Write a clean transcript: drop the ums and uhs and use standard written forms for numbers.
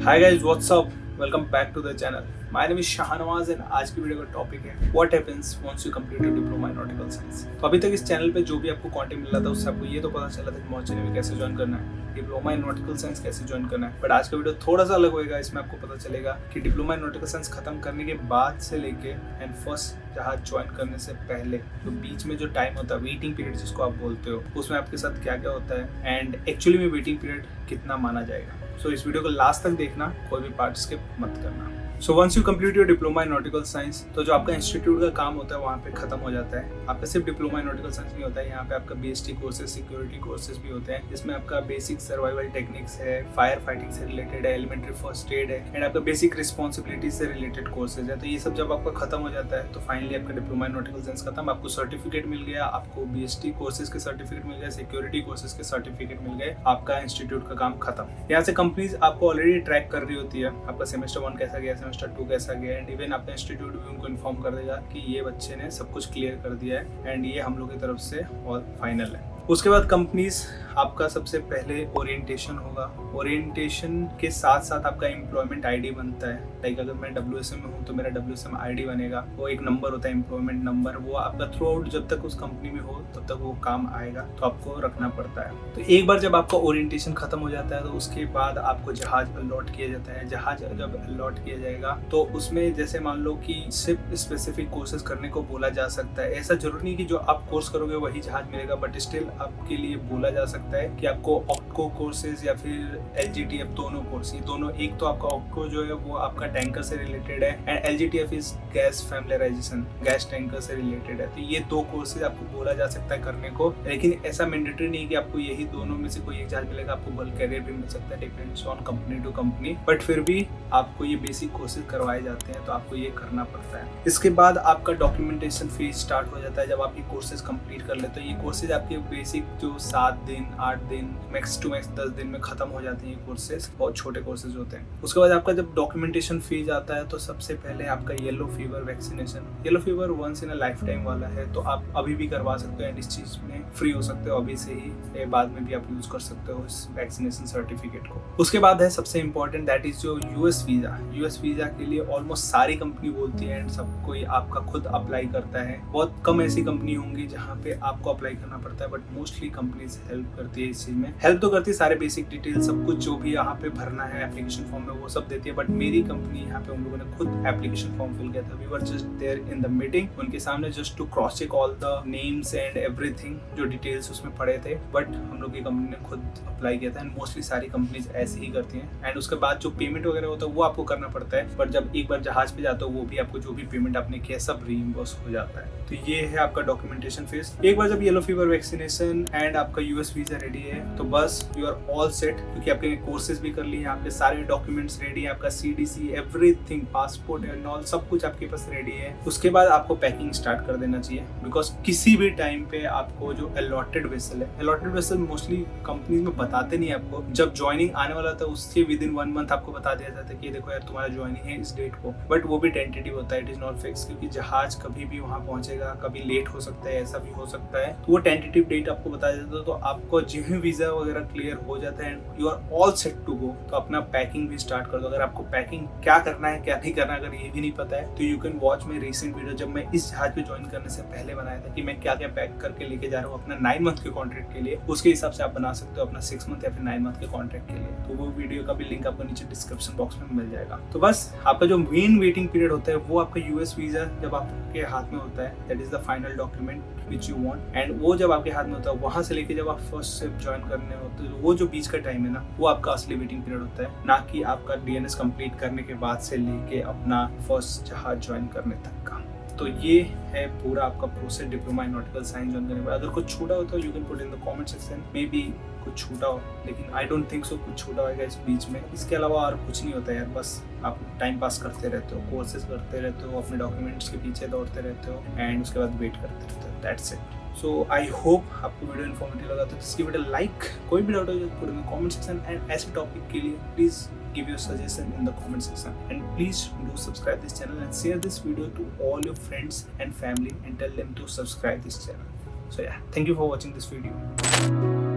Hi guys, what's up, welcome back to the channel. My name is Shahnawaz and आज की video का topic है what happens once you complete your diploma in nautical science. तो अभी तक इस channel पे जो भी आपको कंटेंट मिल रहा था उससे आपको ये तो पता चला था कि मॉर्चरी में कैसे ज्वाइन करना है, डिप्लोमा इन नॉटिकल साइंस कैसे ज्वाइन करना है। बट आज का वीडियो थोड़ा सा अलग होगा। इसमें आपको पता चलेगा कि डिप्लोमा इन नॉटिकल साइंस खत्म करने के बाद से लेके एंड फर्स्ट जहाज ज्वाइन करने से पहले तो बीच में जो टाइम होता है, वेटिंग पीरियड जिसको आप बोलते हो, उसमें आपके साथ क्या क्या होता है एंड एक्चुअली में वेटिंग पीरियड कितना माना जाएगा। सो इस वीडियो को लास्ट तक देखना, कोई भी पार्ट स्किप मत करना। So once you complete your diploma in nautical science, तो जो आपका इंस्टीट्यूट का काम होता है वहाँ पे खत्म हो जाता है। आपका सिर्फ डिप्लोमा इन नॉटिकल साइंस नहीं होता है, यहाँ पे आपका बीएसटी कोर्सेज, सिक्योरिटी कोर्सेज भी होते हैं, जिसमें आपका बेसिक सर्वाइवल टेक्निक्स है, फायर फाइटिंग से रिलेटेड है, एलिमेंट्री फर्स्ट एड है एंड आपका बेसिक रिस्पॉन्सिबिलिटी से रिलेटेड कोर्सेज है। तो ये सब जब आपका खत्म हो जाता है तो फाइनली आपका डिप्लोमा इन नॉटिकल साइंस खत्म, आपको सर्टिफिकेट मिल गया, आपको बीएसटी कोर्सेज के सर्टिफिकेट मिल गए, सिक्योरिटी कोर्सेज के सर्टिफिकेट मिल गए, आपका इंस्टीट्यूट का काम खत्म। यहाँ से कंपनीज आपको ऑलरेडी ट्रैक कर रही होती है, आपका सेमेस्टर 1 कैसा गया, सेमेस्टर 2 कैसा गया एंड इवन आपका इंस्टीट्यूट भी उनको इन्फॉर्म कर देगा कि ये बच्चे ने सब कुछ क्लियर कर दिया है एंड ये हम लोग की तरफ से और फाइनल है। उसके बाद कंपनीज आपका सबसे पहले ओरिएंटेशन होगा। ओरिएंटेशन के साथ साथ आपका एम्प्लॉयमेंट आईडी बनता है। लाइक अगर मैं डब्ल्यूएसएम में हूँ तो मेरा डब्ल्यूएसएम आईडी बनेगा, वो एक नंबर होता है एम्प्लॉयमेंट नंबर, वो आपका थ्रू आउट जब तक उस कंपनी में हो तब तक वो काम आएगा, तो आपको रखना पड़ता है। तो एक बार जब आपका ओरिएंटेशन खत्म हो जाता है तो उसके बाद आपको जहाज अलॉट किया जाता है। जहाज जब अलॉट किया जाएगा तो उसमें जैसे मान लो कि सिर्फ स्पेसिफिक कोर्सेज करने को बोला जा सकता है। ऐसा जरूरी नहीं कि जो आप कोर्स करोगे वही जहाज मिलेगा, बट स्टिल आपके लिए बोला जा सकता है कि आपको ऑक्टको कोर्सेज या फिर एलजीटीएफ दोनों कोर्स, ये दोनों, एक तो आपका ऑक्टको जो है वो आपका टैंकर से रिलेटेड है and LGTF is gas familiarization, gas tanker से रिलेटेड है। तो ये दो कोर्सेज आपको बोला जा सकता है करने को, लेकिन ऐसा मैंडेटरी नहीं कि आपको यही दोनों में से कोई एक जहाज मिलेगा। आपको बल्क कैरियर भी मिल सकता है, depends on company to company, but फिर भी आपको ये बेसिक कोर्सेज करवाए जाते हैं तो आपको ये करना पड़ता है। इसके बाद आपका डॉक्यूमेंटेशन फेज स्टार्ट हो जाता है। जब आप ये कोर्सेज कंप्लीट कर ले तो ये कोर्सेज आपके बेसिक जो 7 दिन 8 दिन मैक्स टू मैक्स 10 दिन में खत्म हो जाते हैं। ये कोर्सेज बहुत छोटे कोर्सेज होते हैं। उसके बाद आपका जब डॉक्यूमेंटेशन फेज आता है तो सबसे पहले आपका yellow fever vaccination, yellow fever once in a lifetime वाला है, तो आप अभी भी करवा सकते हो एंड इस चीज में फ्री हो सकते हो अभी से ही, बाद में भी आप यूज कर सकते हो इस वैक्सीनेशन सर्टिफिकेट को। उसके बाद है सबसे इंपॉर्टेंट, दैट इज जो यूएस वीजा। यूएस वीजा के लिए ऑलमोस्ट सारी कंपनी बोलती है एंड सब कोई आपका खुद अप्लाई करता है। बहुत कम ऐसी कंपनी होंगी जहाँ पे आपको अप्लाई करना पड़ता है, बट मोस्टली कंपनीज हेल्प करती है इस चीज में। हेल्प तो करती है, सारे बेसिक डिटेल सब कुछ जो भी यहाँ पे भरना है एप्लीकेशन फॉर्म में वो सब देती है, बट मेरी कंपनी यहाँ पे उन लोगों ने खुद एप्लीकेशन फॉर्म फिल किया था। We were just there in the meeting, उनके सामने just to cross check all the names and everything, जो डिटेल्स उसमें पड़े थे, बट हम लोग की कंपनी ने खुद अप्लाई किया था एंड मोस्टली सारी कंपनीज ऐसे ही करती हैं। एंड उसके बाद जो पेमेंट वगैरह होता है वो आपको करना पड़ता है, बट जब एक बार जहाज पे जाते हो वो भी आपको जो भी पेमेंट आपने किया सब रीइंबर्स हो जाता है। तो ये है आपका डॉक्यूमेंटेशन फेज। एक बार जब येलो फीवर वैक्सीनेशन एंड आपका यूएस वीजा रेडी है तो बस यू आर ऑल सेट, क्योंकि आपने कोर्सेज भी कर लिए हैं, आपके सारे डॉक्यूमेंट्स रेडी है, आपका CDC everything, passport and all सब कुछ आपके पास रेडी है। उसके बाद आपको पैकिंग स्टार्ट कर देना चाहिए, बिकॉज किसी भी टाइम पे आपको जो अलॉटेड वेसल है, अलॉटेड वेसल मोस्टली कंपनी में बताते नहीं आपको, जब ज्वाइनिंग आने वाला था उससे विद इन 1 मंथ आपको बता दिया जाता है कि देखो यार तुम्हारा ज्वाइनिंग है इस डेट को, बट वो भी टेंटेटिव होता है, इट इज नॉट फिक्स, क्योंकि जहाज कभी भी वहां पहुंचेगा, कभी लेट हो सकता है, ऐसा भी हो सकता है। तो वो टेंटेटिव डेट आपको बताया जाता है। तो आपको जो वीजा वगैरह क्लियर हो जाता है, you are all set to go, तो अपना पैकिंग भी स्टार्ट कर दो। अगर आपको पैकिंग क्या करना है क्या नहीं करना अगर ये भी नहीं पता है तो you can watch my recent video, जब मैं इस जहाज पे ज्वाइन करने से पहले बनाया था कि मैं क्या क्या पैक करके लेके जा रहा हूँ अपना 9 मंथ के कॉन्ट्रैक्ट के लिए। उसके हिसाब से आप बना सकते हो अपना 6 मंथ या फिर 9 मंथ के कॉन्ट्रैक्ट के लिए। तो वो वीडियो का भी लिंक आपको नीचे डिस्क्रिप्शन बॉक्स में मिल जाएगा। तो बस आपका जो मेन वेटिंग पीरियड होता है वो आपका यूएस वीजा जब आपके हाथ में होता है, that is the final document which you want, and वो जब आपके हाथ में होता है वहां से लेके जब आप फर्स्ट शिप ज्वाइन करने होते हैं, वो जो बीच का टाइम है ना, वो आपका असली वेटिंग पीरियड होता है, ना कि आपका डीएनएस कंप्लीट करने के बाद से लेके अपना फर्स्ट जहाज ज्वाइन करने तक का। तो ये है पूरा आपका process diploma in nautical science join करने के बाद। अगर कुछ छूटा हो तो you can put in the comment section, may be कुछ छूटा हो, लेकिन आई डोंट थिंक सो कुछ छूटा होगा इस बीच में। इसके अलावा और कुछ नहीं होता यार, बस आप टाइम पास करते रहते हो, कोर्सेज करते रहते हो, अपने डॉक्यूमेंट्स के पीछे दौड़ते रहते हो एंड उसके बाद वेट करते रहते हो, that's it. So I hope आपको वीडियो इन्फॉर्मेटिव लगा, तो जिसकी वीडियो लाइक, कोई भी डाउट हो तो put in the comment section and ऐसे टॉपिक के लिए please give your suggestion in the comment section, and please do subscribe this channel and share this video to all your friends and family and tell them to subscribe this channel. So yeah, thank you for watching this video.